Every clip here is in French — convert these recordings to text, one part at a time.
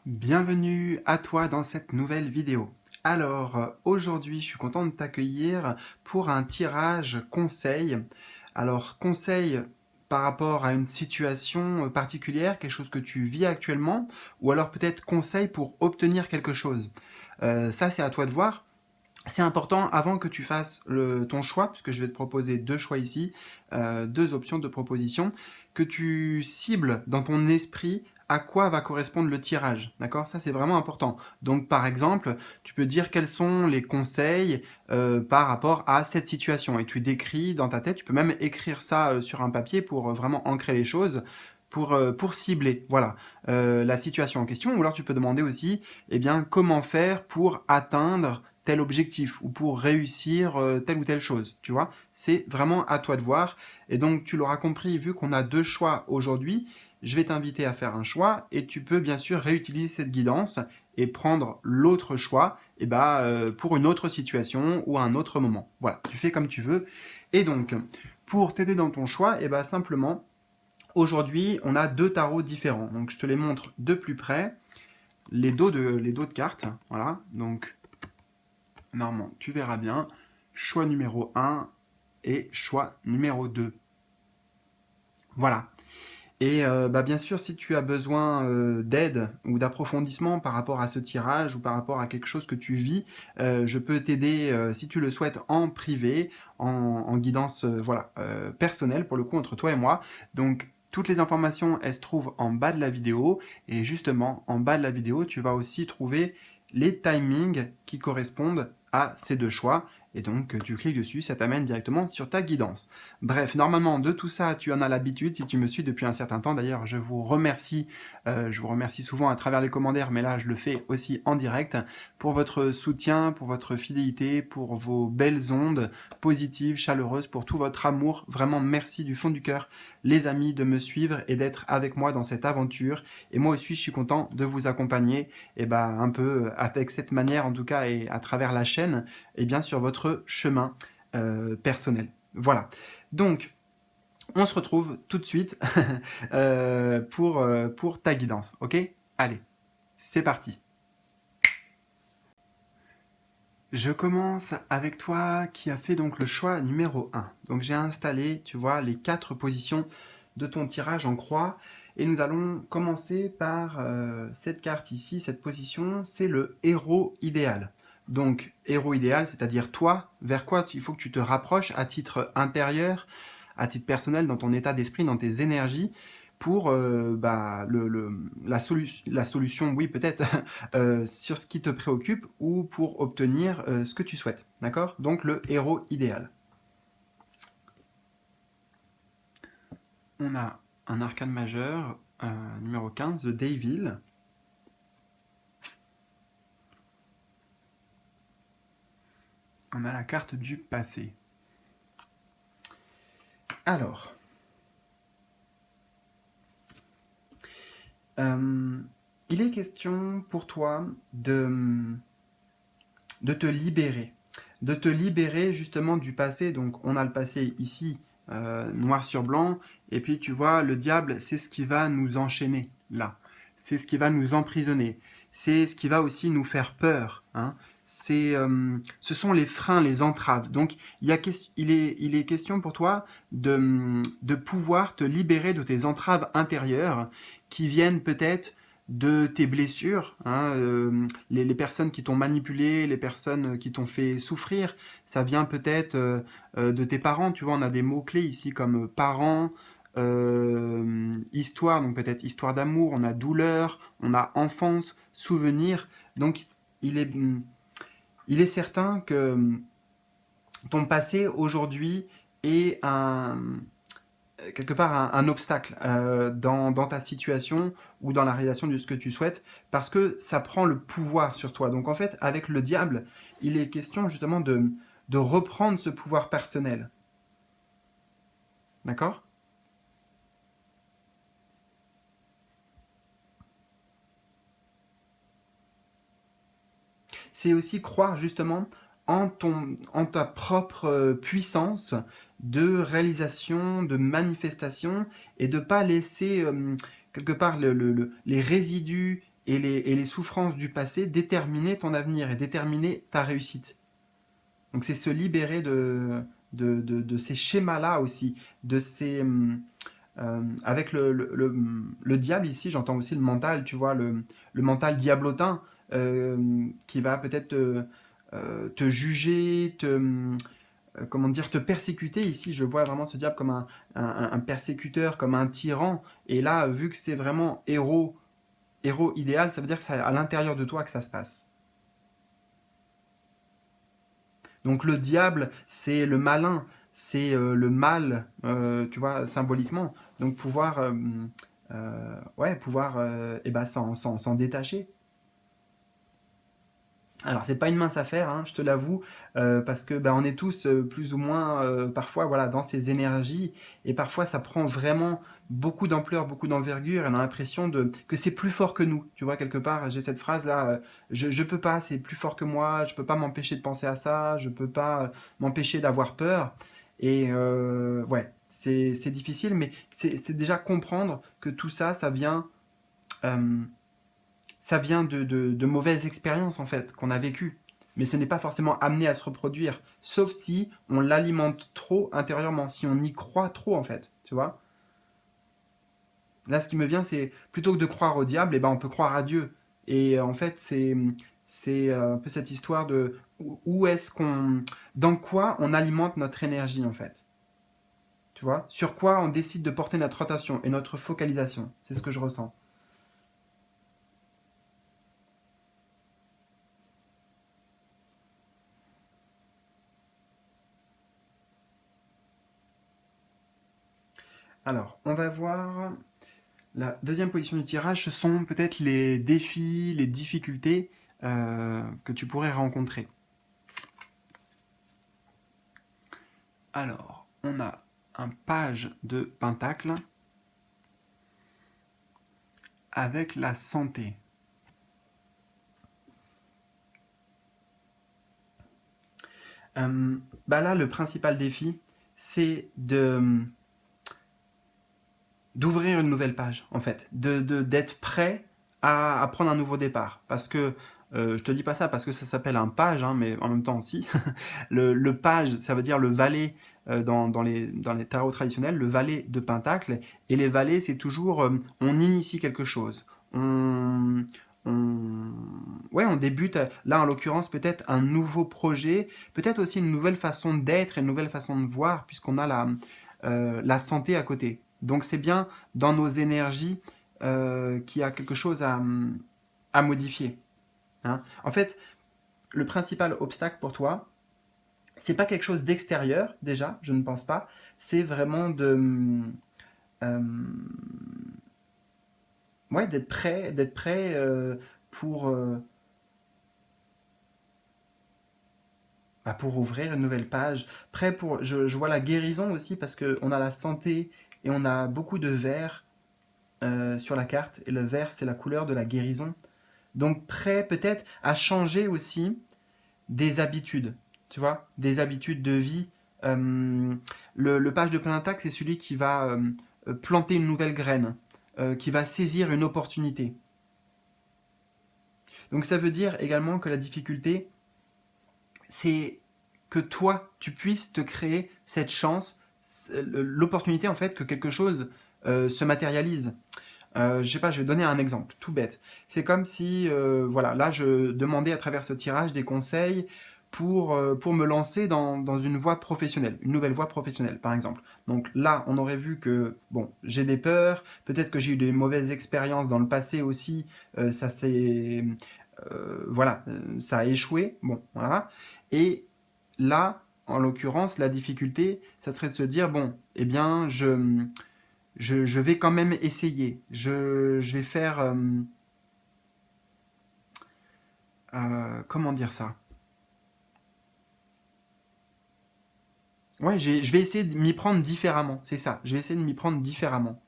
Bienvenue à toi dans cette nouvelle vidéo. Alors, aujourd'hui, je suis content de t'accueillir pour un tirage conseil. Alors, conseil par rapport à une situation particulière, quelque chose que tu vis actuellement, ou alors peut-être conseil pour obtenir quelque chose. Ça, c'est à toi de voir. C'est important, avant que tu fasses ton choix, puisque je vais te proposer deux choix ici, deux options de proposition, que tu cibles dans ton esprit à quoi va correspondre le tirage. D'accord? Ça, c'est vraiment important. Donc, par exemple, tu peux dire quels sont les conseils par rapport à cette situation. Et tu décris dans ta tête, tu peux même écrire ça sur un papier pour vraiment ancrer les choses. Pour cibler voilà, la situation en question. Ou alors tu peux demander aussi eh bien, comment faire pour atteindre tel objectif ou pour réussir telle ou telle chose, tu vois. C'est vraiment à toi de voir. Et donc, tu l'auras compris, vu qu'on a deux choix aujourd'hui, je vais t'inviter à faire un choix et tu peux bien sûr réutiliser cette guidance et prendre l'autre choix pour une autre situation ou à un autre moment. Voilà, tu fais comme tu veux. Et donc, pour t'aider dans ton choix, simplement, aujourd'hui, on a deux tarots différents. Donc, je te les montre de plus près. Les dos de cartes, voilà. Donc, normalement, tu verras bien. Choix numéro 1 et choix numéro 2. Voilà. Et bien sûr, si tu as besoin d'aide ou d'approfondissement par rapport à ce tirage ou par rapport à quelque chose que tu vis, je peux t'aider, si tu le souhaites, en privé, en guidance personnelle, pour le coup, entre toi et moi. Donc, toutes les informations, elles se trouvent en bas de la vidéo. Et justement, en bas de la vidéo, tu vas aussi trouver les timings qui correspondent à ces deux choix. Et donc, tu cliques dessus, ça t'amène directement sur ta guidance. Bref, normalement, de tout ça, tu en as l'habitude si tu me suis depuis un certain temps. D'ailleurs, je vous remercie souvent à travers les commentaires, mais là, je le fais aussi en direct, pour votre soutien, pour votre fidélité, pour vos belles ondes positives, chaleureuses, pour tout votre amour. Vraiment, merci du fond du cœur, les amis, de me suivre et d'être avec moi dans cette aventure. Et moi aussi, je suis content de vous accompagner, un peu avec cette manière, en tout cas, et à travers la chaîne, sur votre chemin personnel. Voilà. Donc, on se retrouve tout de suite pour ta guidance. Ok? Allez, c'est parti. Je commence avec toi qui a fait donc le choix numéro 1. Donc j'ai installé, tu vois, les 4 positions de ton tirage en croix. Et nous allons commencer par cette carte ici, cette position, c'est le héros idéal. Donc, héros idéal, c'est-à-dire toi, vers quoi il faut que tu te rapproches à titre intérieur, à titre personnel, dans ton état d'esprit, dans tes énergies, pour la solution, oui peut-être, sur ce qui te préoccupe ou pour obtenir ce que tu souhaites. D'accord? Donc le héros idéal. On a un arcane majeur, numéro 15, The Devil. On a la carte du passé. Alors, il est question pour toi de te libérer. De te libérer justement du passé. Donc on a le passé ici, noir sur blanc. Et puis tu vois, le diable, c'est ce qui va nous enchaîner là. C'est ce qui va nous emprisonner. C'est ce qui va aussi nous faire peur. Hein. Ce sont les freins, les entraves. Donc il est question pour toi de pouvoir te libérer de tes entraves intérieures qui viennent peut-être de tes blessures, hein, les personnes qui t'ont manipulé, les personnes qui t'ont fait souffrir, ça vient peut-être de tes parents, tu vois, on a des mots-clés ici comme parents, histoire, donc peut-être histoire d'amour, on a douleur, on a enfance, souvenir, donc il est, il est certain que ton passé aujourd'hui est quelque part un obstacle dans ta situation ou dans la réalisation de ce que tu souhaites, parce que ça prend le pouvoir sur toi. Donc en fait, avec le diable, il est question justement de reprendre ce pouvoir personnel. D'accord? C'est aussi croire justement en ta propre puissance de réalisation, de manifestation, et de ne pas laisser quelque part les résidus et les souffrances du passé déterminaient ton avenir et déterminaient ta réussite. Donc c'est se libérer de ces schémas-là aussi, de ces... avec le diable ici, j'entends aussi le mental, tu vois, le mental diablotin qui va peut-être te juger, comment dire, te persécuter. Ici, je vois vraiment ce diable comme un persécuteur, comme un tyran. Et là, vu que c'est vraiment héros idéal, ça veut dire que c'est à l'intérieur de toi que ça se passe. Donc le diable, c'est le malin, c'est le mal, tu vois, symboliquement. Donc ouais, pouvoir eh ben, s'en détacher. Alors c'est pas une mince affaire, hein, je te l'avoue, parce que bah, on est tous plus ou moins parfois voilà dans ces énergies et parfois ça prend vraiment beaucoup d'ampleur, beaucoup d'envergure et on a l'impression que c'est plus fort que nous. Tu vois quelque part j'ai cette phrase là, je peux pas, c'est plus fort que moi, je peux pas m'empêcher de penser à ça, je peux pas m'empêcher d'avoir peur et ouais c'est difficile mais c'est déjà comprendre que tout ça euh, ça vient de mauvaises expériences en fait qu'on a vécues. Mais ce n'est pas forcément amené à se reproduire, sauf si on l'alimente trop intérieurement, si on y croit trop en fait, tu vois. Là, ce qui me vient, c'est plutôt que de croire au diable, eh ben, on peut croire à Dieu. Et en fait, c'est un peu cette histoire de où est-ce qu'on, dans quoi on alimente notre énergie en fait, tu vois. Sur quoi on décide de porter notre attention et notre focalisation. C'est ce que je ressens. Alors, on va voir. La deuxième position du tirage, ce sont peut-être les défis, les difficultés que tu pourrais rencontrer. Alors, on a un page de pentacle avec la santé. Bah là, le principal défi, c'est d'ouvrir une nouvelle page, en fait, d'être prêt à prendre un nouveau départ. Parce que, je te dis pas ça parce que ça s'appelle un page, hein, mais en même temps, si. Le page, ça veut dire le valet dans les tarots traditionnels, le valet de Pentacle. Et les valets, c'est toujours, on initie quelque chose. On, ouais, on débute, là en l'occurrence, peut-être un nouveau projet, peut-être aussi une nouvelle façon d'être, une nouvelle façon de voir, puisqu'on a la santé à côté. Donc c'est bien dans nos énergies qu'il y a quelque chose à modifier. Hein. En fait, le principal obstacle pour toi, c'est pas quelque chose d'extérieur déjà, je ne pense pas. C'est vraiment euh, ouais, d'être prêt pour pour ouvrir une nouvelle page. Prêt pour, je vois la guérison aussi parce que on a la santé et on a beaucoup de vert sur la carte et le vert c'est la couleur de la guérison. Donc prêt peut-être à changer aussi des habitudes, tu vois, des habitudes de vie. Le page de plein attaque, c'est celui qui va planter une nouvelle graine, qui va saisir une opportunité. Donc ça veut dire également que la difficulté, c'est que toi, tu puisses te créer cette chance, l'opportunité en fait que quelque chose se matérialise. Je sais pas, je vais donner un exemple tout bête. C'est comme si, voilà, là je demandais à travers ce tirage des conseils pour me lancer dans une voie professionnelle, une nouvelle voie professionnelle par exemple. Donc là, on aurait vu que, bon, j'ai des peurs, peut-être que j'ai eu des mauvaises expériences dans le passé aussi, ça s'est, voilà, ça a échoué, bon, voilà. Et là, en l'occurrence, la difficulté, ça serait de se dire, bon, eh bien, je vais quand même essayer. Je vais faire... comment dire ça. Ouais, je vais essayer de m'y prendre différemment. C'est ça. Je vais essayer de m'y prendre différemment.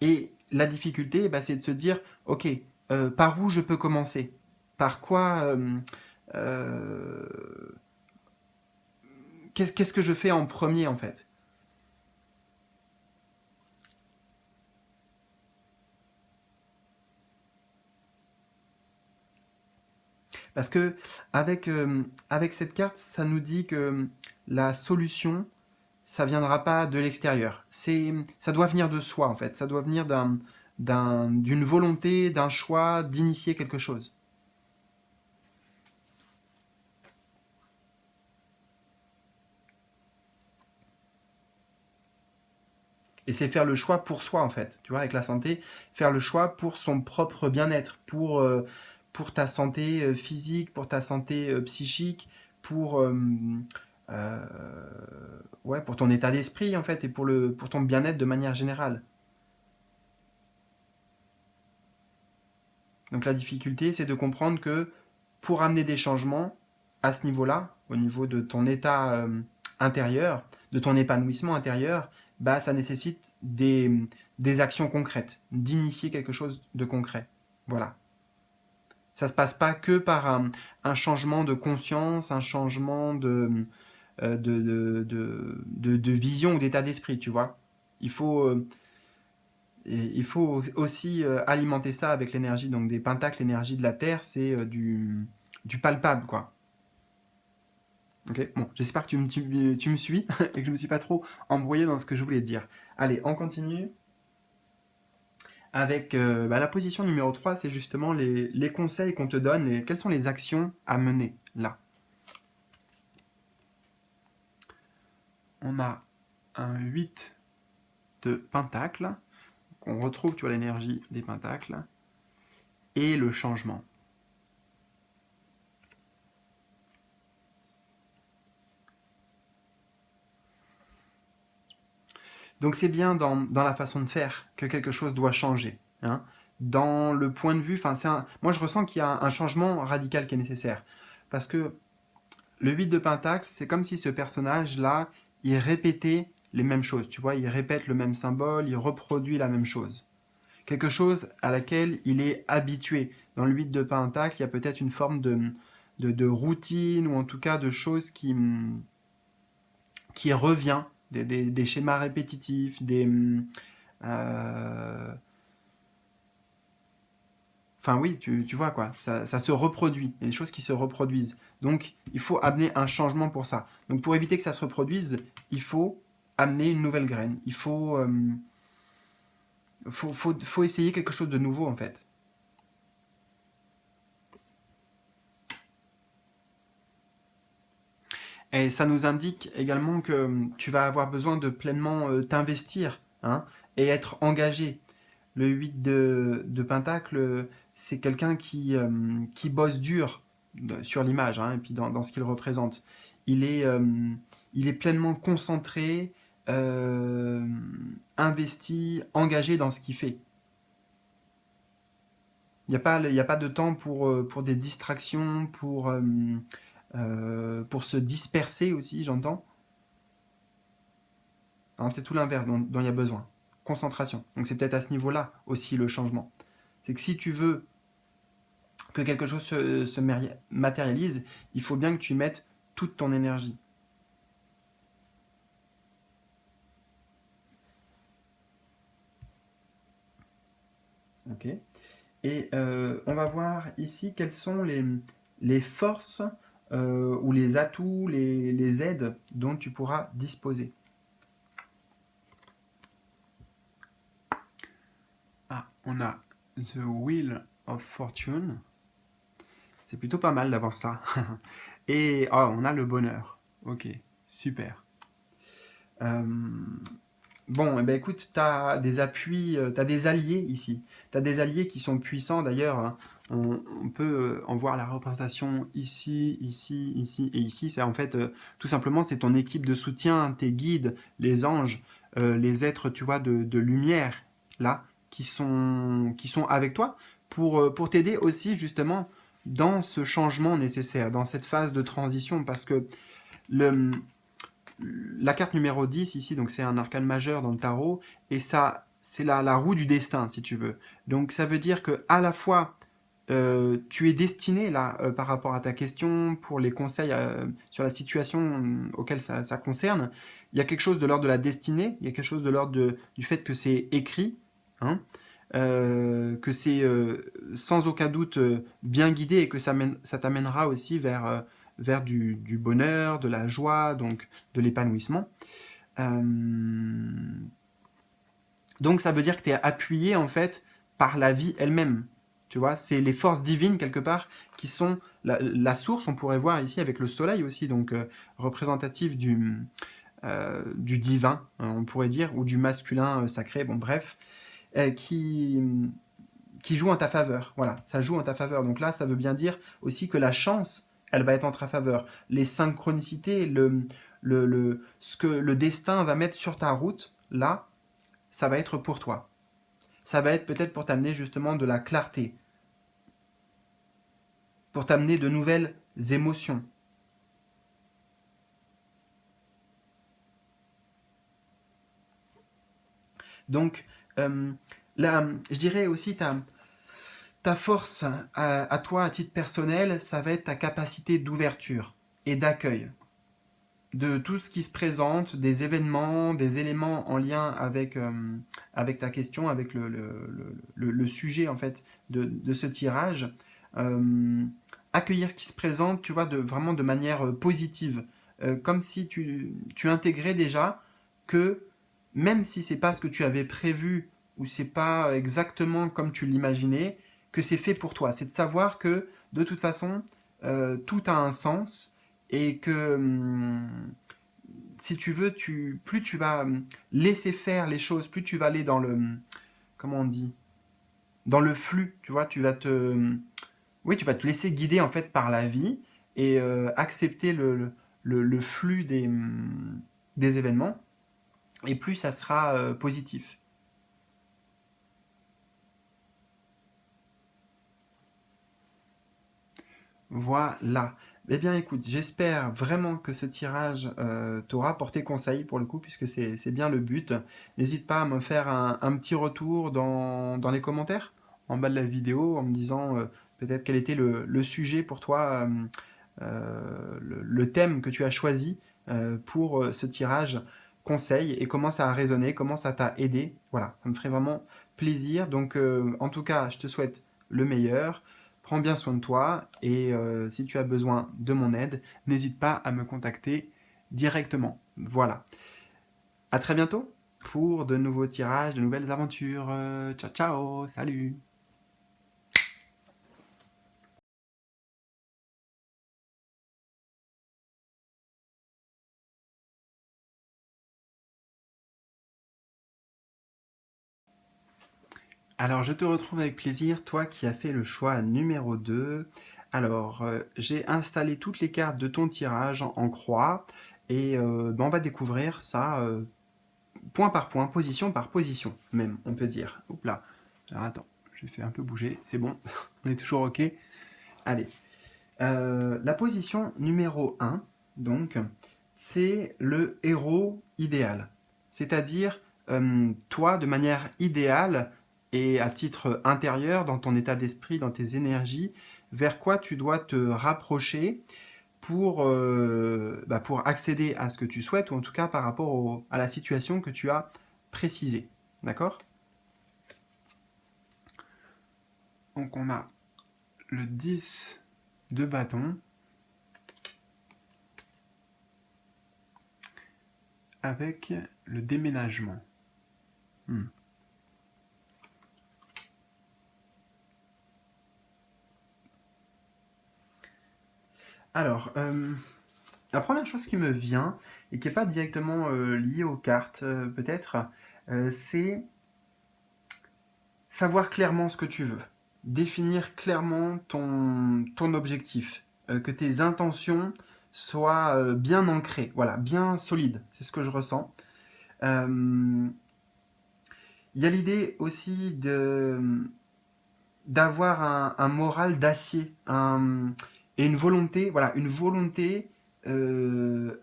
Et la difficulté, bah, c'est de se dire, ok, par où je peux commencer. Par quoi... euh, qu'est-ce que je fais en premier en fait? Parce que avec cette carte, ça nous dit que la solution, ça viendra pas de l'extérieur. Ça doit venir de soi en fait. Ça doit venir d'une volonté, d'un choix d'initier quelque chose. Et c'est faire le choix pour soi en fait. Tu vois, avec la santé, faire le choix pour son propre bien-être, pour ta santé physique, pour ta santé psychique, pour, euh, ouais, pour ton état d'esprit en fait et pour ton bien-être de manière générale. Donc la difficulté, c'est de comprendre que pour amener des changements à ce niveau-là, au niveau de ton état intérieur, de ton épanouissement intérieur, bah, ça nécessite des actions concrètes, d'initier quelque chose de concret. Voilà. Ça ne se passe pas que par un changement de conscience, un changement de vision ou d'état d'esprit, tu vois. Il faut, il faut aussi alimenter ça avec l'énergie donc des pentacles, l'énergie de la terre, c'est du palpable, quoi. Ok, bon, j'espère que tu me suis et que je ne me suis pas trop embrouillé dans ce que je voulais dire. Allez, on continue avec bah, la position numéro 3, c'est justement les conseils qu'on te donne, et quelles sont les actions à mener là. On a un 8 de pentacles, on retrouve tu vois l'énergie des pentacles, et le changement. Donc c'est bien dans la façon de faire que quelque chose doit changer. Hein. Dans le point de vue, moi je ressens qu'il y a un changement radical qui est nécessaire. Parce que le 8 de Pentacle, c'est comme si ce personnage-là, il répétait les mêmes choses. Tu vois, il répète le même symbole, il reproduit la même chose. Quelque chose à laquelle il est habitué. Dans le 8 de Pentacle, il y a peut-être une forme de routine ou en tout cas de choses qui revient, des schémas répétitifs, euh, Enfin oui, tu vois quoi, ça se reproduit, il y a des choses qui se reproduisent. Donc il faut amener un changement pour ça. Donc pour éviter que ça se reproduise, il faut amener une nouvelle graine. Faut essayer quelque chose de nouveau en fait. Et ça nous indique également que tu vas avoir besoin de pleinement t'investir hein, et être engagé. Le 8 de Pentacle, c'est quelqu'un qui bosse dur sur l'image hein, et puis dans ce qu'il représente. Il est, euh, il est pleinement concentré, euh, investi, engagé dans ce qu'il fait. Il y a pas de temps pour des distractions, pour se disperser aussi, j'entends. Hein, c'est tout l'inverse dont il y a besoin. Concentration. Donc c'est peut-être à ce niveau-là aussi le changement. C'est que si tu veux que quelque chose se matérialise, il faut bien que tu y mettes toute ton énergie. Ok. Et on va voir ici quelles sont les forces ou les atouts, les aides dont tu pourras disposer. Ah, on a The Wheel of Fortune. C'est plutôt pas mal d'avoir ça. Et oh, on a le bonheur. Ok, super. Euh, bon, eh ben, écoute, tu as des appuis, tu as des alliés ici. Tu as des alliés qui sont puissants d'ailleurs. Hein. On peut en voir la représentation ici, ici, ici et ici. C'est en fait, tout simplement, c'est ton équipe de soutien, tes guides, les anges, les êtres, tu vois, de lumière, là, qui sont avec toi pour t'aider aussi, justement, dans ce changement nécessaire, dans cette phase de transition. Parce que le, la carte numéro 10 ici, donc c'est un arcane majeur dans le tarot, et ça, c'est la roue du destin, si tu veux. Donc ça veut dire que à la fois, tu es destiné, là, par rapport à ta question, pour les conseils sur la situation auquel ça concerne, il y a quelque chose de l'ordre de la destinée, il y a quelque chose de l'ordre du fait que c'est écrit, hein, que c'est sans aucun doute bien guidé et que ça t'amènera aussi vers du bonheur, de la joie, donc de l'épanouissement. Donc ça veut dire que tu es appuyé en fait par la vie elle-même. Tu vois, c'est les forces divines quelque part qui sont la source, on pourrait voir ici avec le soleil aussi, donc représentatif du divin, hein, on pourrait dire, ou du masculin sacré, bon bref, qui joue en ta faveur. Voilà, ça joue en ta faveur. Donc là, ça veut bien dire aussi que la chance, elle va être en ta faveur. Les synchronicités, ce que le destin va mettre sur ta route, là, ça va être pour toi. Ça va être peut-être pour t'amener justement de la clarté, pour t'amener de nouvelles émotions. Donc, là, je dirais aussi ta force à toi, à titre personnel, ça va être ta capacité d'ouverture et d'accueil de tout ce qui se présente, des événements, des éléments en lien avec ta question, avec le sujet en fait de ce tirage. Euh, Accueillir ce qui se présente, tu vois, vraiment de manière positive, comme si tu intégrais déjà que même si c'est pas ce que tu avais prévu ou c'est pas exactement comme tu l'imaginais, que c'est fait pour toi. C'est de savoir que de toute façon, tout a un sens et que si tu veux, plus tu vas laisser faire les choses, plus tu vas aller dans comment on dit, dans le flux, tu vois, oui, tu vas te laisser guider en fait par la vie et accepter le flux des événements, et plus ça sera positif. Voilà. Eh bien, écoute, j'espère vraiment que ce tirage t'aura porté conseil pour le coup, puisque c'est bien le but. N'hésite pas à me faire un petit retour dans les commentaires, en bas de la vidéo, en me disant peut-être quel était le sujet pour toi, le thème que tu as choisi pour ce tirage conseil et comment ça a résonné, comment ça t'a aidé. Voilà, ça me ferait vraiment plaisir. Donc, en tout cas, je te souhaite le meilleur. Prends bien soin de toi et si tu as besoin de mon aide, n'hésite pas à me contacter directement. Voilà. À très bientôt pour de nouveaux tirages, de nouvelles aventures. Ciao, ciao, salut. Alors, je te retrouve avec plaisir, toi qui as fait le choix numéro 2. Alors, j'ai installé toutes les cartes de ton tirage en croix et ben, on va découvrir ça point par point, position par position, même, on peut dire. Oups là. Alors, attends, je fais un peu bouger, c'est bon, on est toujours OK. Allez. La position numéro 1, donc, c'est le héros idéal. C'est-à-dire, toi, de manière idéale et à titre intérieur, dans ton état d'esprit, dans tes énergies, vers quoi tu dois te rapprocher pour accéder à ce que tu souhaites, ou en tout cas par rapport à la situation que tu as précisée. D'accord? Donc on a le 10 de bâton avec le déménagement. Alors, la première chose qui me vient, et qui n'est pas directement liée aux cartes, peut-être, c'est savoir clairement ce que tu veux. Définir clairement ton objectif. Que tes intentions soient bien ancrées, voilà, bien solides. C'est ce que je ressens. Il y a l'idée aussi d'avoir un moral d'acier et une volonté, voilà, une volonté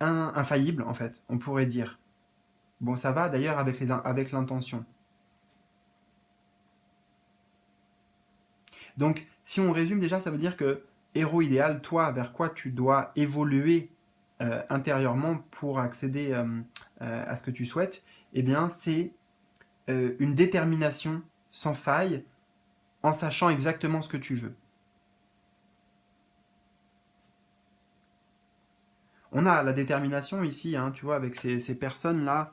infaillible en fait, on pourrait dire. Bon, ça va d'ailleurs avec l'intention. Donc, Si on résume déjà, ça veut dire que héros idéal, toi, vers quoi tu dois évoluer intérieurement pour accéder à ce que tu souhaites, eh bien, c'est une détermination sans faille en sachant exactement ce que tu veux. On a la détermination ici, hein, tu vois, avec ces personnes-là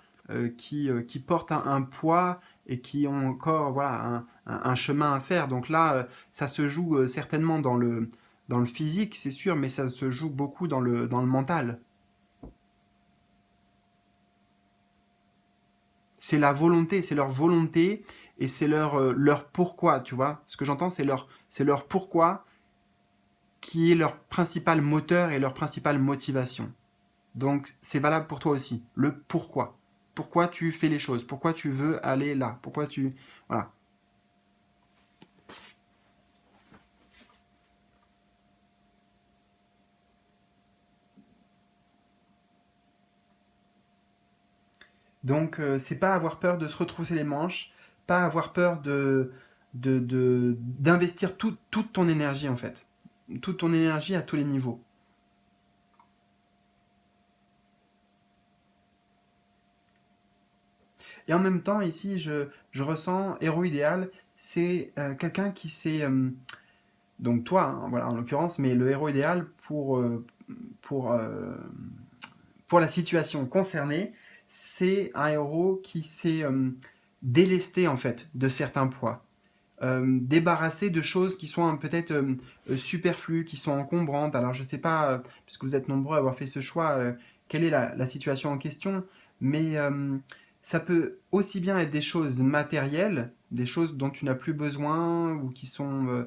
qui portent un poids et qui ont encore voilà, un chemin à faire. Donc là, ça se joue certainement dans le physique, c'est sûr, mais ça se joue beaucoup dans le mental. C'est la volonté, c'est leur volonté et c'est leur pourquoi, tu vois. Ce que j'entends, c'est leur pourquoi qui est leur principal moteur et leur principale motivation. Donc c'est valable pour toi aussi, le pourquoi. Pourquoi tu fais les choses, pourquoi tu veux aller là, pourquoi tu... Voilà. Donc c'est pas avoir peur de se retrousser les manches, pas avoir peur d'investir toute ton énergie en fait. Toute ton énergie à tous les niveaux. Et en même temps, ici, je ressens héros idéal, c'est quelqu'un qui sait, donc toi, hein, voilà, en l'occurrence, mais le héros idéal pour, euh, pour la situation concernée, c'est un héros qui s'est délesté en fait de certains poids, débarrassé de choses qui sont peut-être superflues, qui sont encombrantes. Alors je ne sais pas, puisque vous êtes nombreux à avoir fait ce choix, quelle est la situation en question, mais ça peut aussi bien être des choses matérielles, des choses dont tu n'as plus besoin ou qui sont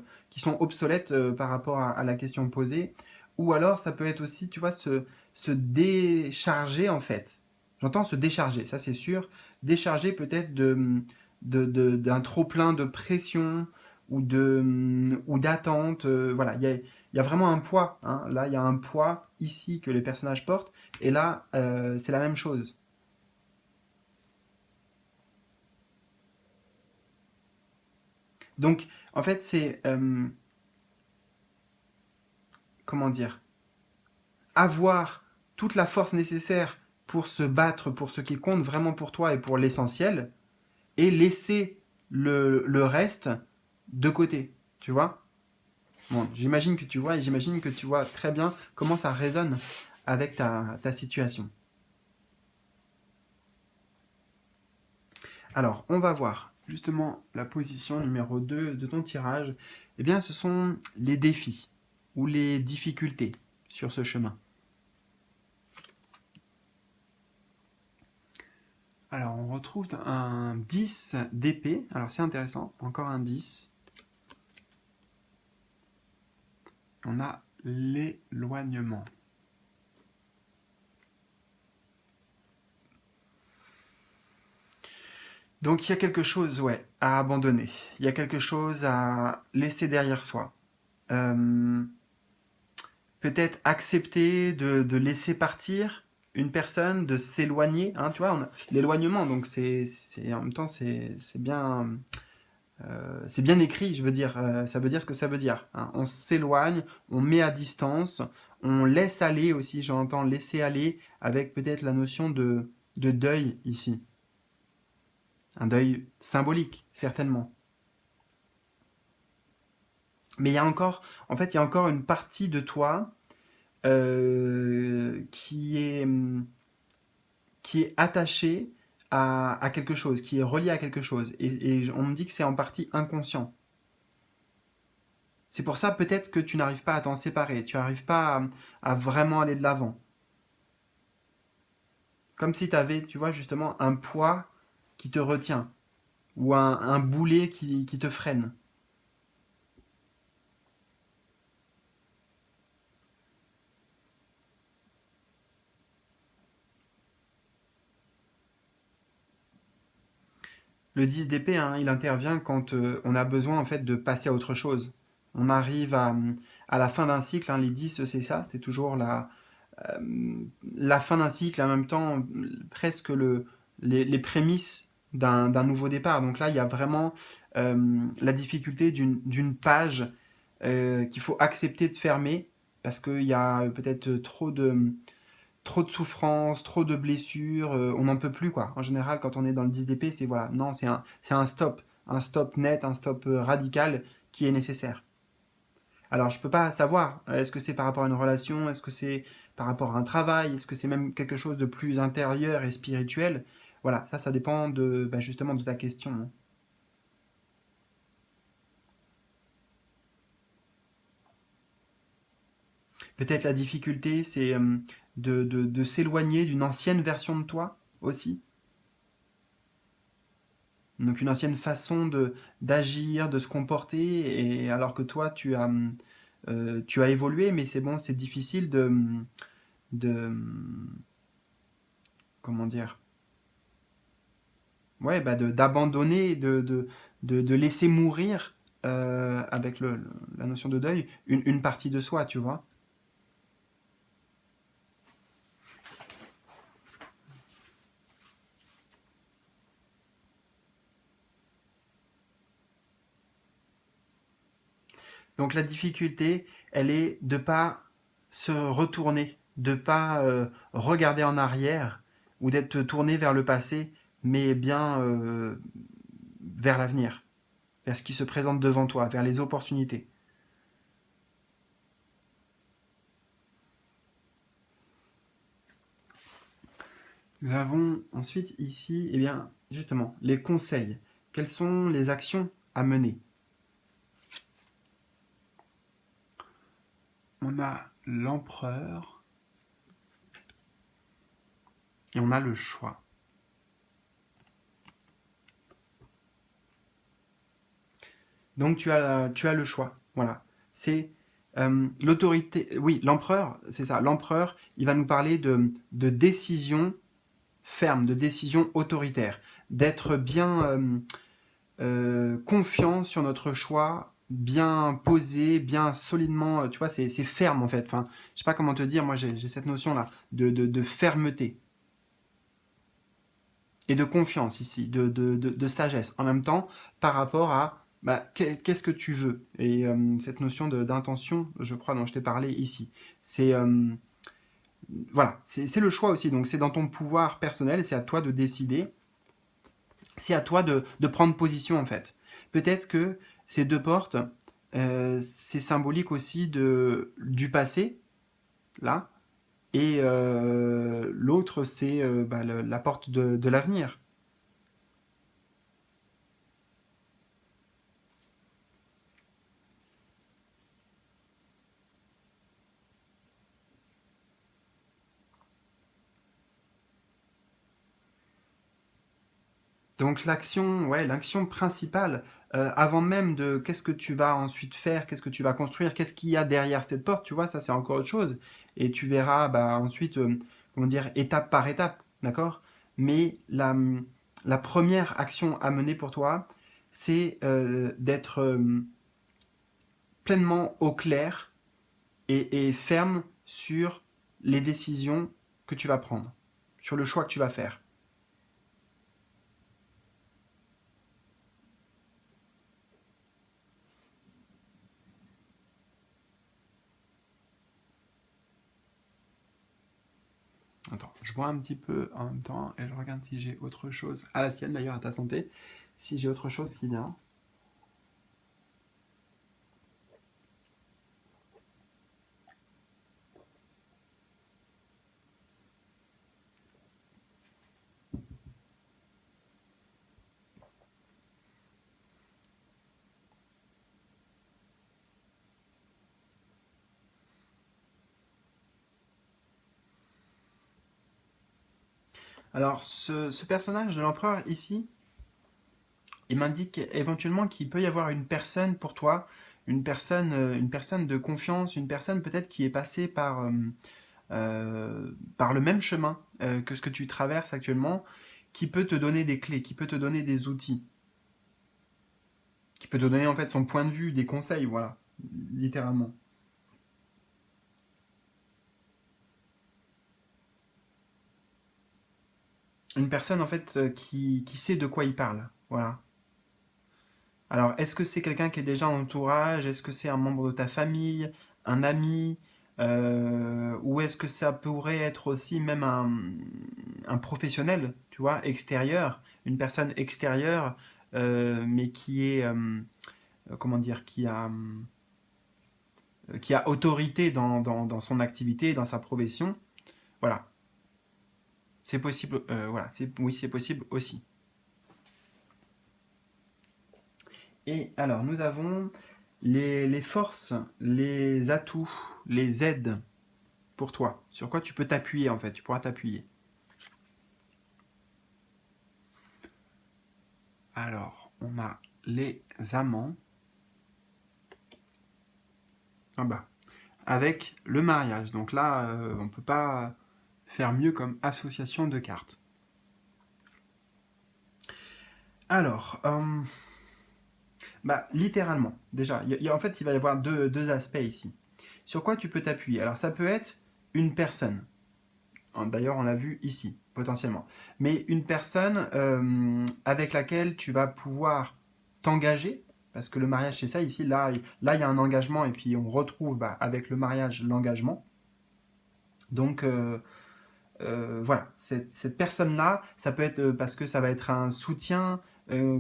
obsolètes par rapport à la question posée, ou alors ça peut être aussi, tu vois, se décharger en fait. J'entends se décharger, ça c'est sûr. Décharger peut-être d'un trop-plein de pression ou d'attente. Voilà, il y a vraiment un poids, hein. Là, il y a un poids ici que les personnages portent. Et là, c'est la même chose. Donc, en fait, c'est... comment dire, avoir toute la force nécessaire pour se battre pour ce qui compte vraiment pour toi et pour l'essentiel, et laisser le reste de côté, tu vois. Bon, j'imagine que tu vois, et j'imagine que tu vois très bien comment ça résonne avec ta situation. Alors, on va voir justement la position numéro 2 de ton tirage. Eh bien, ce sont les défis ou les difficultés sur ce chemin. Alors, on retrouve un 10 d'épée. Alors, c'est intéressant. Encore un 10. On a l'éloignement. Donc, il y a quelque chose, ouais, à abandonner. Il y a quelque chose à laisser derrière soi. Euh, Peut-être accepter de laisser partir une personne, de s'éloigner. Hein, tu vois, l'éloignement, donc en même temps, c'est bien écrit, je veux dire, ça veut dire ce que ça veut dire. Hein. On s'éloigne, on met à distance, on laisse aller aussi, j'entends laisser aller, avec peut-être la notion de deuil ici. Un deuil symbolique, certainement. Mais il y a encore, en fait, il y a encore une partie de toi qui est attachée à quelque chose, qui est reliée à quelque chose. Et on me dit que c'est en partie inconscient. C'est pour ça peut-être que tu n'arrives pas à t'en séparer, tu n'arrives pas à vraiment aller de l'avant. Comme si tu avais, tu vois, justement un poids qui te retient, ou un boulet qui te freine. Le 10 d'épée, hein, il intervient quand on a besoin en fait de passer à autre chose. On arrive à la fin d'un cycle, hein, les 10 c'est ça, c'est toujours la fin d'un cycle, en même temps presque les prémices d'un nouveau départ. Donc là, il y a vraiment la difficulté d'une page qu'il faut accepter de fermer parce qu'il y a peut-être trop de souffrance, trop de blessures, on n'en peut plus quoi. En général, quand on est dans le 10DP, c'est voilà, non, c'est un stop net, un stop radical qui est nécessaire. Alors, je peux pas savoir, est-ce que c'est par rapport à une relation, est-ce que c'est par rapport à un travail, est-ce que c'est même quelque chose de plus intérieur et spirituel. Voilà, ça dépend de, bah, justement de ta question, hein. Peut-être la difficulté, c'est de s'éloigner d'une ancienne version de toi aussi. Donc une ancienne façon d'agir, de se comporter, et alors que toi, tu as évolué, mais c'est bon, c'est difficile de, comment dire, ouais, bah d'abandonner, de laisser mourir avec la notion de deuil une partie de soi, tu vois. Donc la difficulté, elle est de pas se retourner, de pas regarder en arrière ou d'être tourné vers le passé, mais bien vers l'avenir, vers ce qui se présente devant toi, vers les opportunités. Nous avons ensuite ici, eh bien, justement, les conseils. Quelles sont les actions à mener? On a l'empereur et on a le choix. Donc tu as le choix. Voilà. C'est l'autorité. Oui, l'empereur, c'est ça. L'empereur, il va nous parler de décision ferme, de décision autoritaire, d'être bien confiant sur notre choix, bien posé, bien solidement. Tu vois, c'est ferme en fait. Enfin, je sais pas comment te dire. Moi, j'ai cette notion là de fermeté et de confiance ici, de sagesse en même temps par rapport à bah, qu'est-ce que tu veux. Et cette notion d'intention, je crois, dont je t'ai parlé ici, c'est voilà, c'est le choix aussi. Donc c'est dans ton pouvoir personnel, c'est à toi de décider, c'est à toi de prendre position en fait. Peut-être que ces deux portes, c'est symbolique aussi du passé, là, et l'autre, c'est bah, la porte de l'avenir. Donc l'action, ouais, l'action principale, avant même de qu'est-ce que tu vas ensuite faire, qu'est-ce que tu vas construire, qu'est-ce qu'il y a derrière cette porte, tu vois, ça c'est encore autre chose. Et tu verras bah, ensuite, comment dire, étape par étape, d'accord? Mais la première action à mener pour toi, c'est d'être pleinement au clair et ferme sur les décisions que tu vas prendre, sur le choix que tu vas faire. Attends, je bois un petit peu en même temps et je regarde si j'ai autre chose, à la tienne d'ailleurs, à ta santé, si j'ai autre chose qui vient. Alors, ce personnage de l'empereur ici, il m'indique éventuellement qu'il peut y avoir une personne pour toi, une personne de confiance, une personne peut-être qui est passée par le même chemin que ce que tu traverses actuellement, qui peut te donner des clés, qui peut te donner des outils, qui peut te donner en fait son point de vue, des conseils, voilà, littéralement. Une personne en fait qui sait de quoi il parle, voilà. Alors, est-ce que c'est quelqu'un qui est déjà en entourage? Est-ce que c'est un membre de ta famille, un ami? Ou est-ce que ça pourrait être aussi même un professionnel, tu vois, extérieur, une personne extérieure, mais qui est, comment dire, qui a autorité dans son activité, dans sa profession. Voilà, c'est possible, voilà, oui, c'est possible aussi. Et alors, nous avons les forces, les atouts, les aides pour toi. Sur quoi tu peux t'appuyer en fait, tu pourras t'appuyer. Alors, on a les amants. Ah bah, avec le mariage. Donc là, on ne peut pas faire mieux comme association de cartes. Alors, bah, littéralement, déjà, en fait, il va y avoir deux aspects ici. Sur quoi tu peux t'appuyer? Alors, ça peut être une personne. D'ailleurs, on l'a vu ici, potentiellement. Mais une personne avec laquelle tu vas pouvoir t'engager, parce que le mariage, c'est ça ici. Là, il y a un engagement, et puis on retrouve bah, avec le mariage l'engagement. Donc, voilà, cette personne-là, ça peut être parce que ça va être un soutien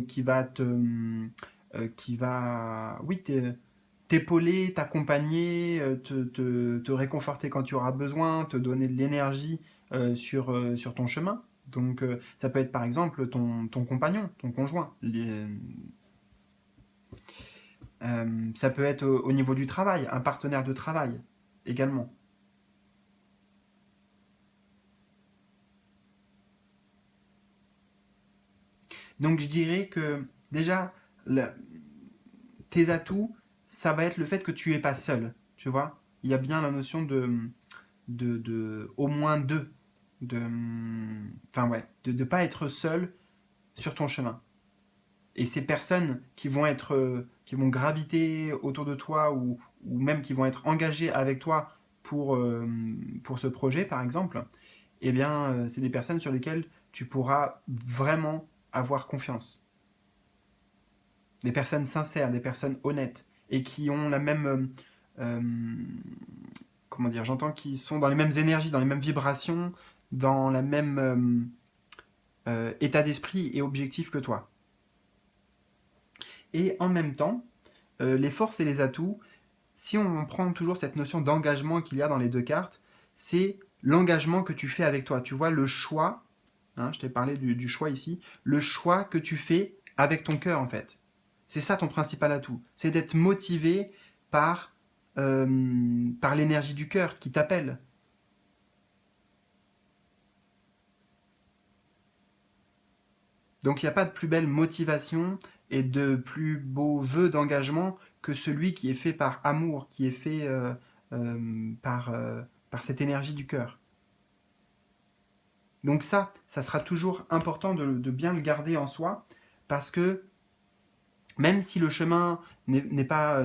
qui va, oui, t'épauler, t'accompagner, te réconforter quand tu auras besoin, te donner de l'énergie sur ton chemin. Donc, ça peut être par exemple ton compagnon, ton conjoint. Ça peut être au niveau du travail, un partenaire de travail également. Donc, je dirais que déjà, la- tes atouts, ça va être le fait que tu es pas seul, tu vois. Il y a bien la notion de au moins deux, enfin ouais, de pas être seul sur ton chemin. Et ces personnes qui vont être, qui vont graviter autour de toi ou même qui vont être engagées avec toi pour ce projet, par exemple, eh bien, c'est des personnes sur lesquelles tu pourras vraiment avoir confiance. Des personnes sincères, des personnes honnêtes et qui ont la même, comment dire, j'entends qu'ils sont dans les mêmes énergies, dans les mêmes vibrations, dans la même état d'esprit et objectif que toi. Et en même temps, les forces et les atouts, si on prend toujours cette notion d'engagement qu'il y a dans les deux cartes, c'est l'engagement que tu fais avec toi. Tu vois, le choix, hein, je t'ai parlé du choix ici, le choix que tu fais avec ton cœur en fait. C'est ça ton principal atout. C'est d'être motivé par, par l'énergie du cœur qui t'appelle. Donc il n'y a pas de plus belle motivation et de plus beau vœu d'engagement que celui qui est fait par amour, qui est fait par cette énergie du cœur. Donc ça sera toujours important de bien le garder en soi, parce que même si le chemin n'est pas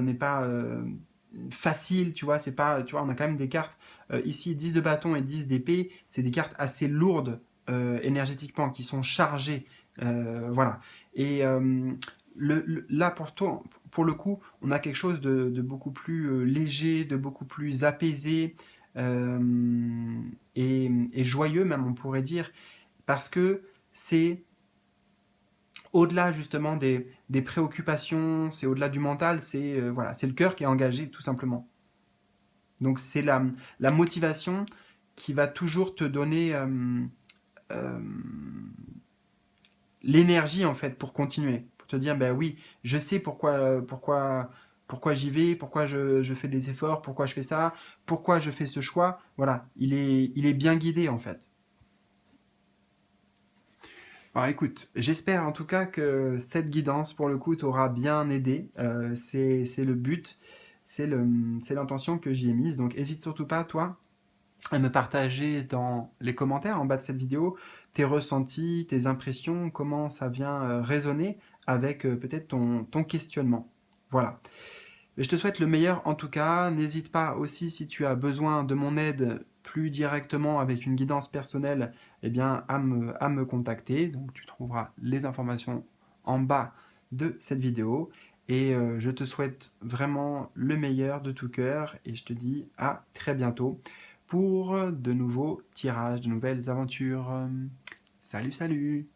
facile, tu vois, c'est pas, tu vois, on a quand même des cartes ici 10 de bâton et 10 d'épée, c'est des cartes assez lourdes énergétiquement, qui sont chargées, voilà. Et là pour le coup, on a quelque chose de beaucoup plus léger, de beaucoup plus apaisé et joyeux même, on pourrait dire, parce que c'est au-delà justement des préoccupations, c'est au-delà du mental, c'est voilà, c'est le cœur qui est engagé tout simplement. Donc c'est la motivation qui va toujours te donner euh, l'énergie en fait pour continuer, pour te dire ben oui, je sais pourquoi j'y vais, pourquoi je fais des efforts, pourquoi je fais ça, pourquoi je fais ce choix. Voilà, il est bien guidé en fait. Alors écoute, j'espère en tout cas que cette guidance, pour le coup, t'aura bien aidé. C'est le but, c'est l'intention que j'y ai mise. Donc n'hésite surtout pas, toi, à me partager dans les commentaires en bas de cette vidéo tes ressentis, tes impressions, comment ça vient résonner avec peut-être ton questionnement. Voilà. Je te souhaite le meilleur en tout cas. N'hésite pas aussi, si tu as besoin de mon aide plus directement avec une guidance personnelle, eh bien, à me contacter. Donc tu trouveras les informations en bas de cette vidéo. Et je te souhaite vraiment le meilleur de tout cœur et je te dis à très bientôt pour de nouveaux tirages, de nouvelles aventures. Salut, salut!